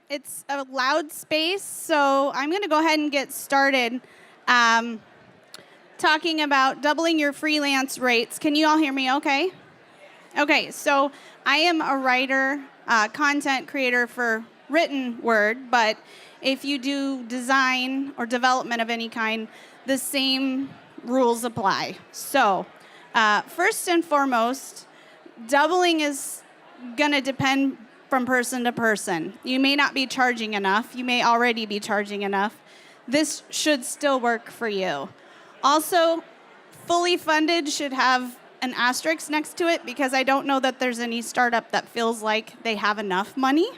It's a loud space, so I'm going to go ahead and get started talking about doubling your freelance rates. Can you all hear me okay? Okay, so I am a writer, content creator for written word, but if you do design or development of any kind, the same rules apply. So first and foremost, doubling is going to depend from person to person. You may not be charging enough. You may already be charging enough. This should still work for you. Also, fully funded should have an asterisk next to it because I don't know that there's any startup that feels like they have enough money.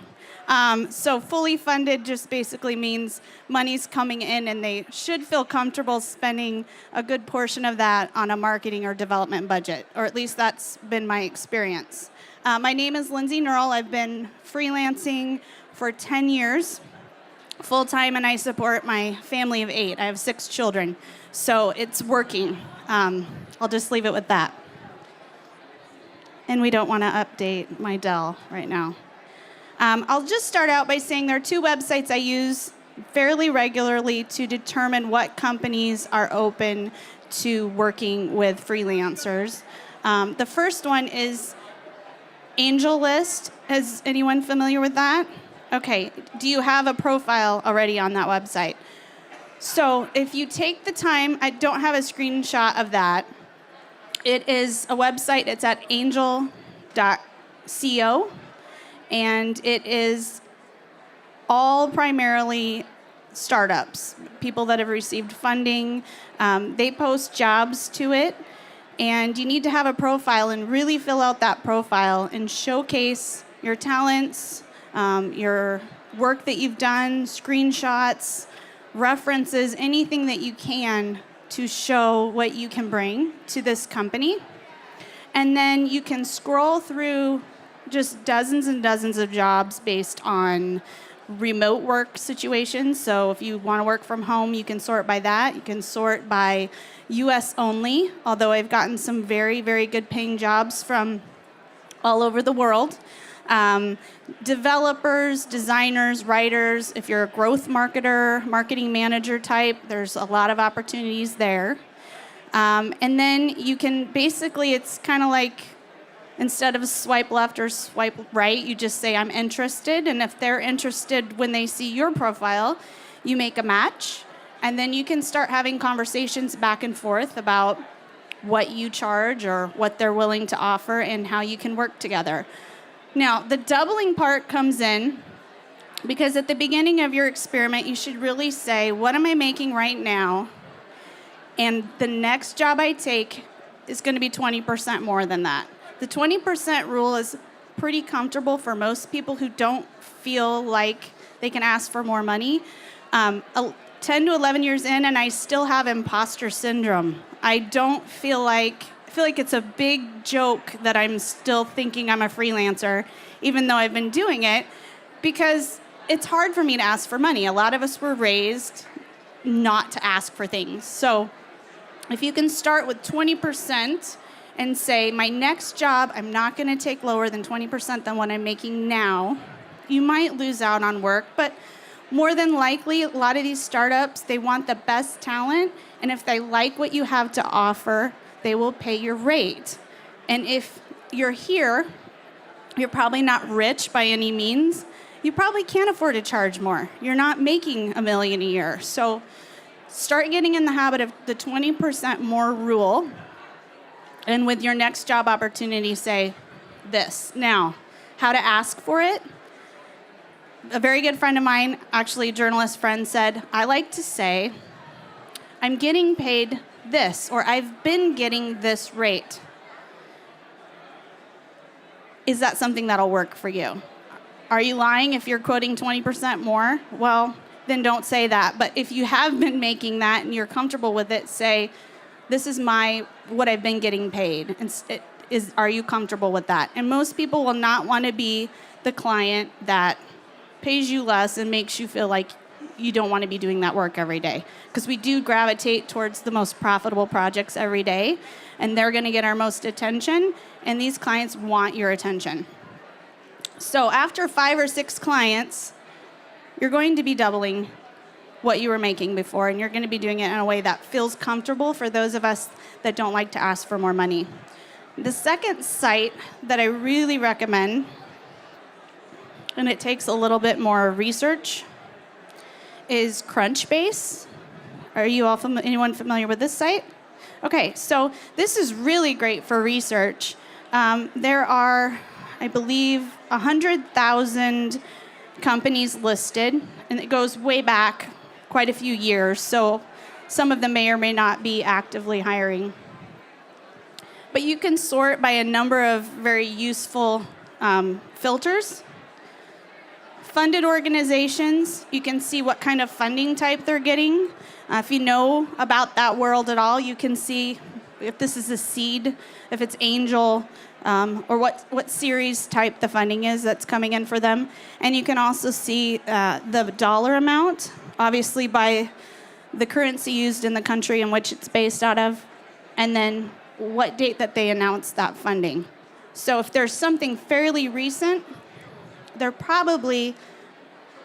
So fully funded just basically means money's coming in and they should feel comfortable spending a good portion of that on a marketing or development budget, or at least that's been my experience. My name is Linsey Knerl. I've been freelancing for 10 years full-time, and I support my family of 8. I have 6 children, so it's working. I'll just leave it with that. And we don't want to update my Dell right now. I'll just start out by saying there are 2 websites I use fairly regularly to determine what companies are open to working with freelancers. The first one is AngelList. Is anyone familiar with that? Okay. Do you have a profile already on that website? So if you take the time, I don't have a screenshot of that. It is a website. It's at angel.co. And it is all primarily startups, people that have received funding. They post jobs to it. And you need to have a profile and really fill out that profile and showcase your talents, your work that you've done, screenshots, references, anything that you can to show what you can bring to this company. And then you can scroll through just dozens and dozens of jobs based on remote work situations. So if you want to work from home, you can sort by that. You can sort by US only, although I've gotten some very, very good paying jobs from all over the world. Developers, designers, writers, if you're a growth marketer, marketing manager type, there's a lot of opportunities there. And then you can basically, it's kind of like, instead of swipe left or swipe right, you just say, I'm interested. And if they're interested when they see your profile, you make a match. And then you can start having conversations back and forth about what you charge or what they're willing to offer and how you can work together. Now, the doubling part comes in because at the beginning of your experiment, you should really say, what am I making right now? And the next job I take is going to be 20% more than that. The 20% rule is pretty comfortable for most people who don't feel like they can ask for more money. 10 to 11 years in, and I still have imposter syndrome. I feel like it's a big joke that I'm still thinking I'm a freelancer, even though I've been doing it, because it's hard for me to ask for money. A lot of us were raised not to ask for things. So if you can start with 20%, and say, my next job, I'm not going to take lower than 20% than what I'm making now. You might lose out on work, but more than likely, a lot of these startups, they want the best talent, and if they like what you have to offer, they will pay your rate. And if you're here, you're probably not rich by any means. You probably can't afford to charge more. You're not making $1 million a year. So start getting in the habit of the 20% more rule. And with your next job opportunity, say this. Now, how to ask for it? A very good friend of mine, actually a journalist friend, said, I like to say, I'm getting paid this, or I've been getting this rate. Is that something that'll work for you? Are you lying if you're quoting 20% more? Well, then don't say that. But if you have been making that and you're comfortable with it, say, this is what I've been getting paid. Are you comfortable with that? And most people will not want to be the client that pays you less and makes you feel like you don't want to be doing that work every day. Because we do gravitate towards the most profitable projects every day, and they're going to get our most attention, and these clients want your attention. So after 5 or 6 clients, you're going to be doubling what you were making before, and you're going to be doing it in a way that feels comfortable for those of us that don't like to ask for more money. The second site that I really recommend, and it takes a little bit more research, is Crunchbase. Are you all anyone familiar with this site? Okay, so this is really great for research. There are, I believe, 100,000 companies listed, and it goes way back quite a few years, so some of them may or may not be actively hiring. But you can sort by a number of very useful filters. Funded organizations, you can see what kind of funding type they're getting. If you know about that world at all, you can see if this is a seed, if it's angel, or what series type the funding is that's coming in for them. And you can also see the dollar amount, obviously by the currency used in the country in which it's based out of, and then what date that they announced that funding. So if there's something fairly recent, they're probably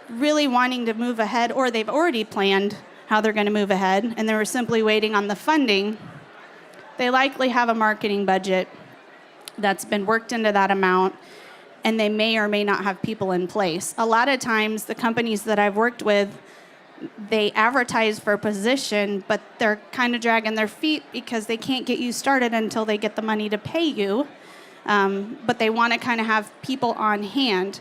really wanting to move ahead, or they've already planned how they're going to move ahead, and they were simply waiting on the funding. They likely have a marketing budget that's been worked into that amount, and they may or may not have people in place. A lot of times, the companies that I've worked with, they advertise for a position, but they're kind of dragging their feet because they can't get you started until they get the money to pay you. But they want to kind of have people on hand.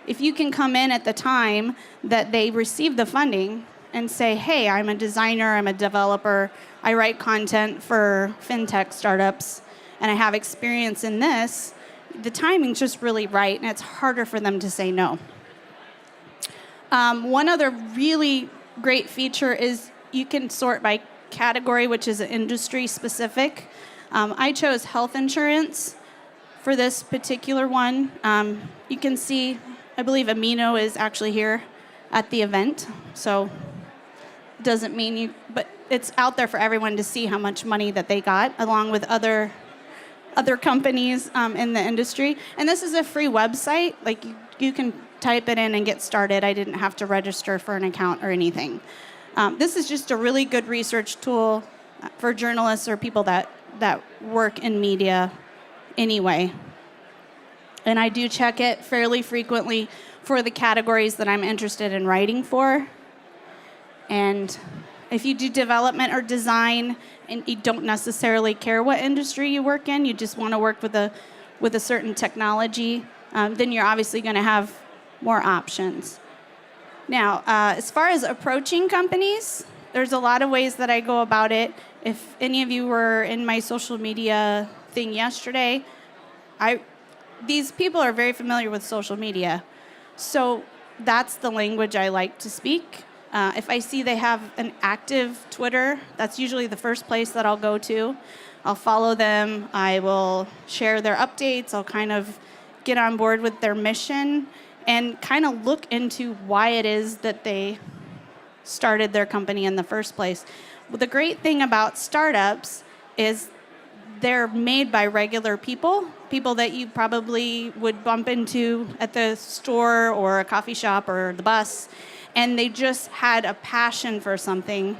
If you can come in at the time that they receive the funding and say, hey, I'm a designer, I'm a developer, I write content for fintech startups, and I have experience in this, the timing's just really right, and it's harder for them to say no. One other really great feature is you can sort by category, which is industry specific. I chose health insurance for this particular one. You can see, I believe Amino is actually here at the event, so doesn't mean you, but it's out there for everyone to see how much money that they got, along with other companies in the industry. And this is a free website. Like you can type it in and get started. I didn't have to register for an account or anything. This is just a really good research tool for journalists or people that work in media anyway. And I do check it fairly frequently for the categories that I'm interested in writing for. And if you do development or design and you don't necessarily care what industry you work in, you just want to work with a certain technology, then you're obviously going to have more options. Now, as far as approaching companies, there's a lot of ways that I go about it. If any of you were in my social media thing yesterday, these people are very familiar with social media. So that's the language I like to speak. If I see they have an active Twitter, that's usually the first place that I'll go to. I'll follow them. I will share their updates. I'll kind of get on board with their mission and kind of look into why it is that they started their company in the first place. Well, the great thing about startups is they're made by regular people that you probably would bump into at the store or a coffee shop or the bus, and they just had a passion for something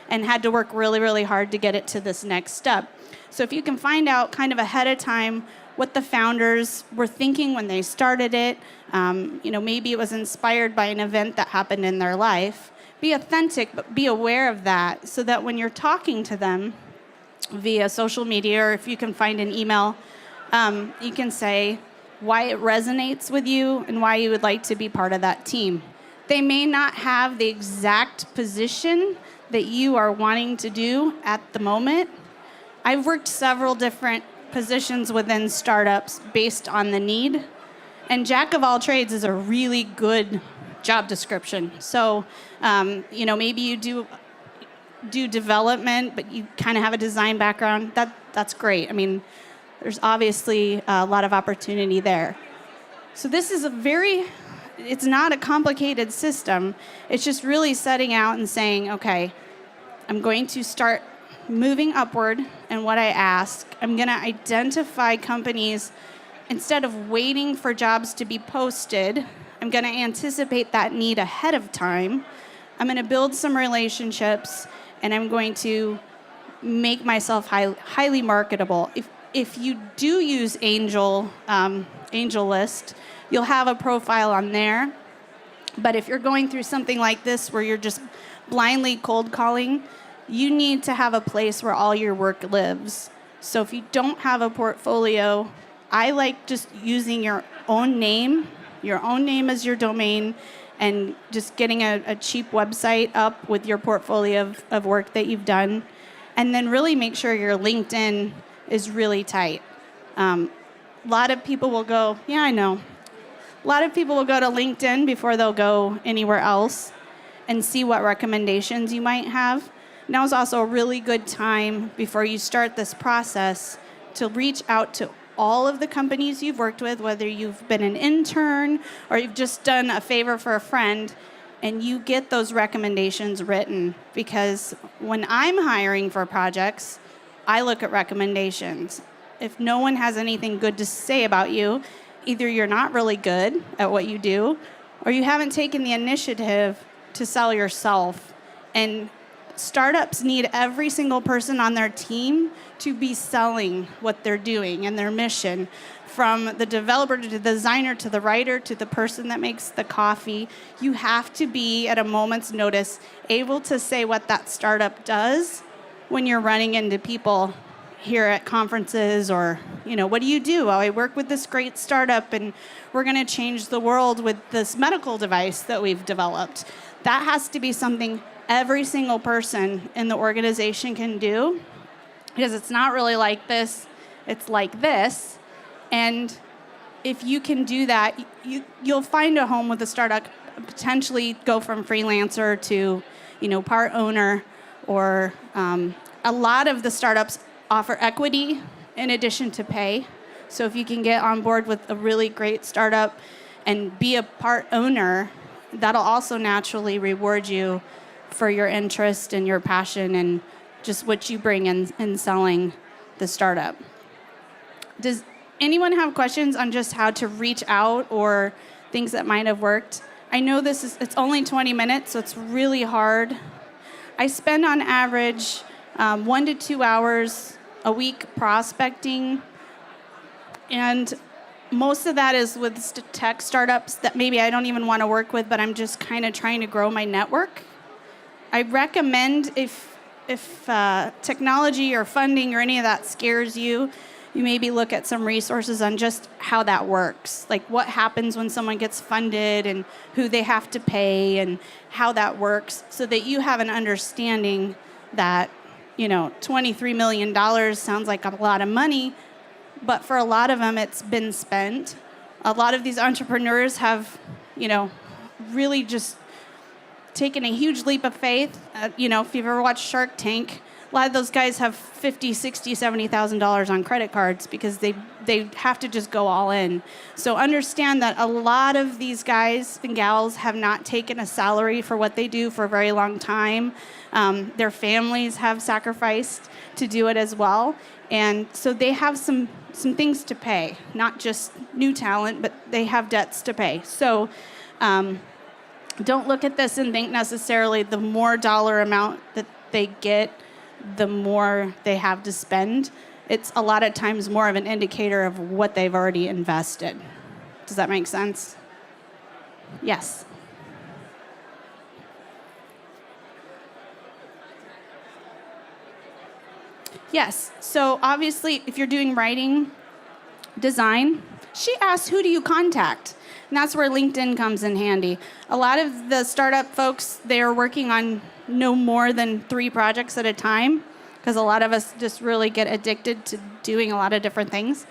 and had to work really, really hard to get it to this next step. So if you can find out kind of ahead of time what the founders were thinking when they started it, maybe it was inspired by an event that happened in their life, be authentic, but be aware of that so that when you're talking to them via social media, or if you can find an email, you can say why it resonates with you and why you would like to be part of that team. They may not have the exact position that you are wanting to do at the moment. I've worked several different positions within startups based on the need, and jack of all trades is a really good job description. So, maybe you do development, but you kind of have a design background. That's great. I mean, there's obviously a lot of opportunity there. So this is it's not a complicated system. It's just really setting out and saying, okay, I'm going to start moving upward in what I ask. I'm going to identify companies. Instead of waiting for jobs to be posted, I'm going to anticipate that need ahead of time. I'm going to build some relationships, and I'm going to make myself highly marketable. If you do use AngelList, you'll have a profile on there. But if you're going through something like this where you're just blindly cold calling, you need to have a place where all your work lives. So if you don't have a portfolio, I like just using your own name as your domain, and just getting a cheap website up with your portfolio of work that you've done. And then really make sure your LinkedIn is really tight. A lot of people will go, yeah, I know. A lot of people will go to LinkedIn before they'll go anywhere else and see what recommendations you might have. Now is also a really good time before you start this process to reach out to all of the companies you've worked with, whether you've been an intern or you've just done a favor for a friend, and you get those recommendations written. Because when I'm hiring for projects, I look at recommendations. If no one has anything good to say about you, either you're not really good at what you do, or you haven't taken the initiative to sell yourself. And startups need every single person on their team to be selling what they're doing and their mission. From the developer to the designer to the writer to the person that makes the coffee, you have to be at a moment's notice able to say what that startup does when you're running into people here at conferences, or, what do you do? Oh, I work with this great startup and we're going to change the world with this medical device that we've developed. That has to be something every single person in the organization can do, because it's not really like this, it's like this. And if you can do that, you'll find a home with a startup, potentially go from freelancer to, part owner, or a lot of the startups offer equity in addition to pay. So if you can get on board with a really great startup and be a part owner, that'll also naturally reward you for your interest and your passion and just what you bring in selling the startup. Does anyone have questions on just how to reach out or things that might have worked? I know it's only 20 minutes, so it's really hard. I spend on average 1 to 2 hours a week prospecting, and most of that is with tech startups that maybe I don't even want to work with, but I'm just kind of trying to grow my network. I recommend if technology or funding or any of that scares you, you maybe look at some resources on just how that works, like what happens when someone gets funded and who they have to pay and how that works, so that you have an understanding that, $23 million sounds like a lot of money, but for a lot of them, it's been spent. A lot of these entrepreneurs have, really just taken a huge leap of faith. If you've ever watched Shark Tank, a lot of those guys have $50,000, $60,000, $70,000 on credit cards because they have to just go all in. So understand that a lot of these guys and gals have not taken a salary for what they do for a very long time. Their families have sacrificed to do it as well. And so they have some things to pay, not just new talent, but they have debts to pay. So don't look at this and think necessarily the more dollar amount that they get, the more they have to spend. It's a lot of times more of an indicator of what they've already invested. Does that make sense? Yes. Yes. So obviously, if you're doing writing, design, she asked, who do you contact? And that's where LinkedIn comes in handy. A lot of the startup folks, they are working on no more than 3 projects at a time, because a lot of us just really get addicted to doing a lot of different things.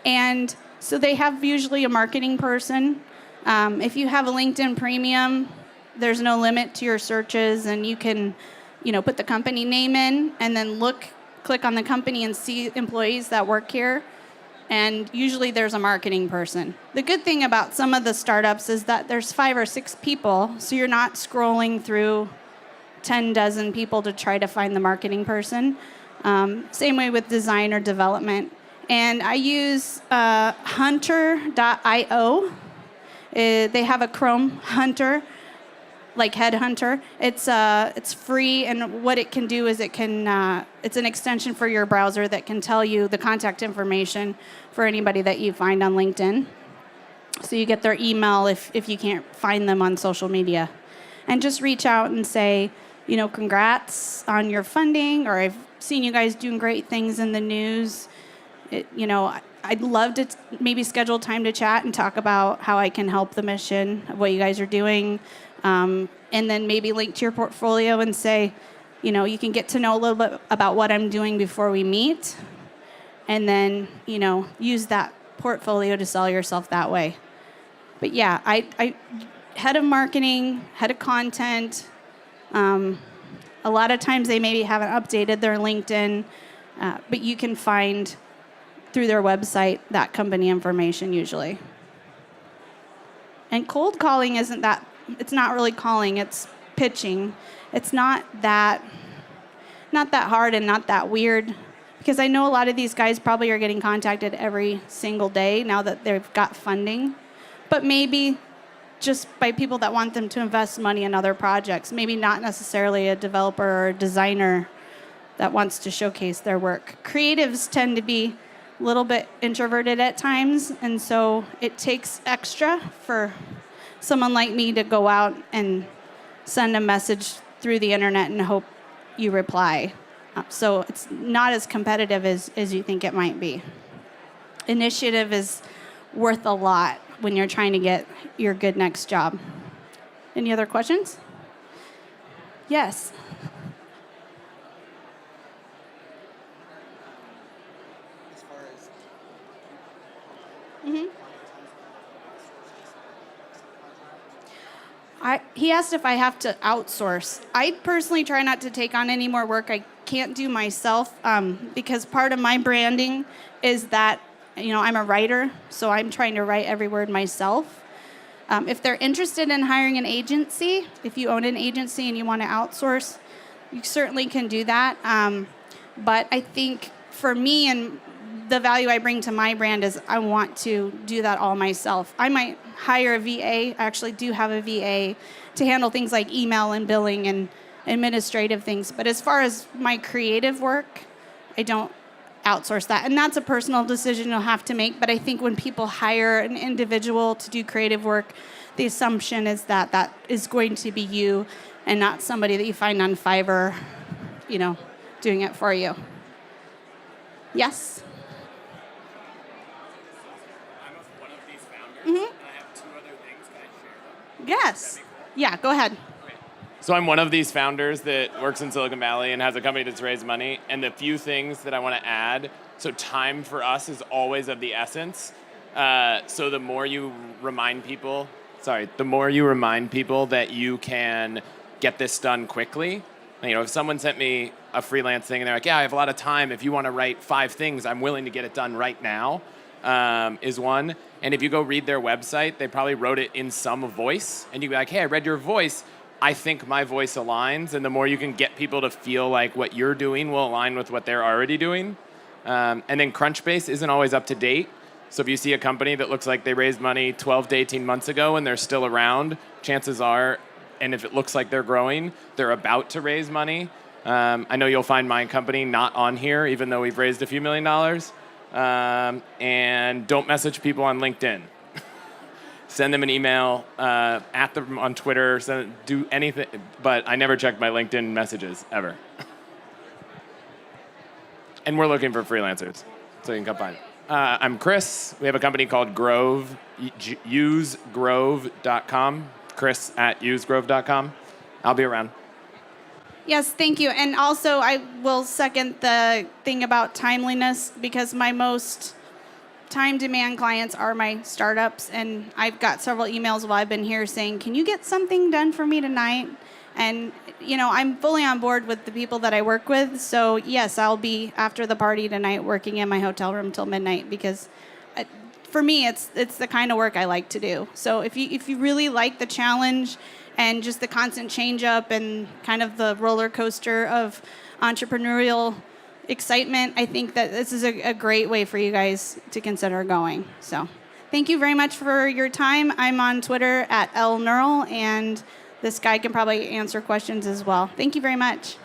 And so they have usually a marketing person. If you have a LinkedIn Premium, there's no limit to your searches, and you can, put the company name in and then click on the company and see employees that work here. And usually there's a marketing person. The good thing about some of the startups is that there's 5 or 6 people, so you're not scrolling through 10 dozen people to try to find the marketing person. Same way with design or development. And I use hunter.io. They have a Chrome hunter, like Headhunter. It's free, and what it can do is it's an extension for your browser that can tell you the contact information for anybody that you find on LinkedIn. So you get their email if you can't find them on social media. And just reach out and say, congrats on your funding, or I've seen you guys doing great things in the news. I'd love to maybe schedule time to chat and talk about how I can help the mission of what you guys are doing. And then maybe link to your portfolio and say, you can get to know a little bit about what I'm doing before we meet. And then, use that portfolio to sell yourself that way. But yeah, I head of marketing, head of content. A lot of times they maybe haven't updated their LinkedIn, but you can find through their website that company information usually. And cold calling isn't that, it's not really calling, it's pitching. It's not that hard and not that weird, because I know a lot of these guys probably are getting contacted every single day now that they've got funding, but maybe just by people that want them to invest money in other projects, maybe not necessarily a developer or a designer that wants to showcase their work. Creatives tend to be a little bit introverted at times, and so it takes extra for someone like me to go out and send a message through the internet and hope you reply. So it's not as competitive as you think it might be. Initiative is worth a lot when you're trying to get your good next job. Any other questions? Yes. He asked if I have to outsource. I personally try not to take on any more work I can't do myself, because part of my branding is that, I'm a writer, so I'm trying to write every word myself. If they're interested in hiring an agency, if you own an agency and you want to outsource, you certainly can do that. But I think for me, and the value I bring to my brand is I want to do that all myself. I might hire a VA. I actually do have a VA to handle things like email and billing and administrative things. But as far as my creative work, I don't outsource that. And that's a personal decision you'll have to make. But I think when people hire an individual to do creative work, the assumption is that that is going to be you and not somebody that you find on Fiverr, doing it for you. Yes? One of these founders, and I have two other things. Can I share them? Yes. Yeah, go ahead. Okay. So I'm one of these founders that works in Silicon Valley and has a company that's raised money. And the few things that I want to add, so time for us is always of the essence. So the more you remind people that you can get this done quickly. If someone sent me a freelance thing and they're like, yeah, I have a lot of time. If you want to write 5 things, I'm willing to get it done right now, is one. And if you go read their website, they probably wrote it in some voice. And you can be like, hey, I read your voice. I think my voice aligns. And the more you can get people to feel like what you're doing will align with what they're already doing. And then Crunchbase isn't always up to date. So if you see a company that looks like they raised money 12 to 18 months ago and they're still around, chances are, and if it looks like they're growing, they're about to raise money. I know you'll find my company not on here, even though we've raised a few $1 million. And don't message people on LinkedIn. Send them an email, at them on Twitter, do anything. But I never check my LinkedIn messages, ever. And we're looking for freelancers, so you can come find it. I'm Chris. We have a company called Grove, usegrove.com. Chris at usegrove.com. I'll be around. Yes, thank you. And also, I will second the thing about timeliness, because my most time-demand clients are my startups, and I've got several emails while I've been here saying, can you get something done for me tonight? And, I'm fully on board with the people that I work with, so yes, I'll be after the party tonight working in my hotel room till midnight, because for me, it's the kind of work I like to do. So if you really like the challenge and just the constant change up and kind of the roller coaster of entrepreneurial excitement, I think that this is a great way for you guys to consider going. So Thank you very much for your time. I'm on Twitter at @LKnerl, and this guy can probably answer questions as well. Thank you very much.